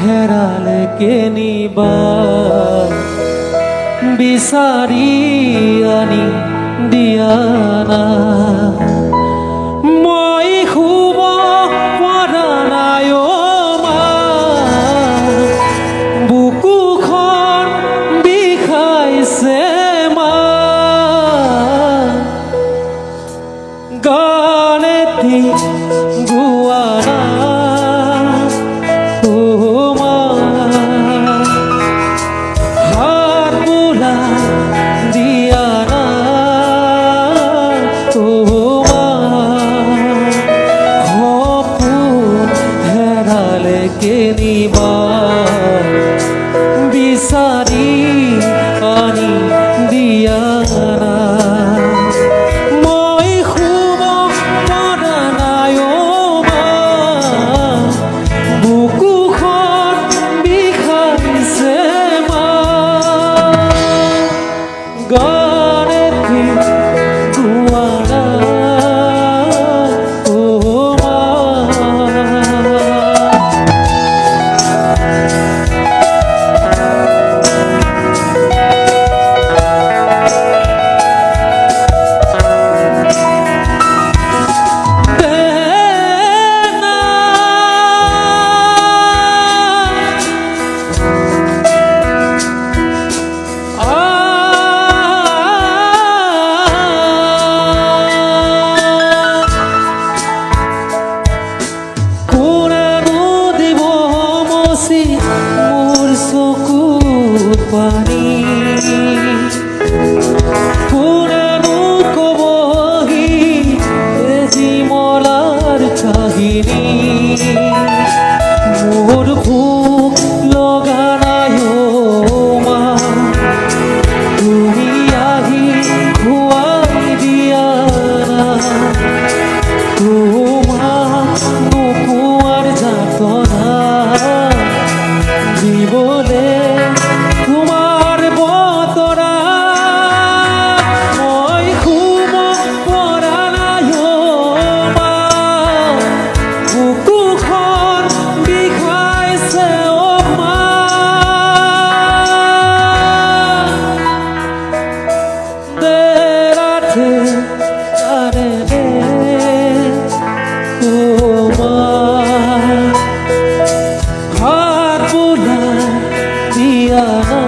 হেৰালে কে নিবা বিচাৰি আনি দিয়া না মই শুব পৰা নাই অ' মা বুকুখন বিষাইছে মা গানেতি গোৱা না কে নিবা বিচাৰি আনি দিয়া না মই শুব পৰা নাই অ' মা বুকুখন বিষাইছে মা গানেতি গোৱা না মোৰ চকুত পানী কোনেনো কবহি এজি মলাৰ কাহিনী মোৰ ভোক লগা নাই অ' মা তুমি আহি খুৱাই দিয়া না তোমাক নোপোৱাৰ যাতনা দিবলে তোমাৰ বতৰা মই শুব পৰা নাই অ' মা বুকুখন বিষাইছে অ' মা দেৰাতে আৰে অ' মা দিয়া না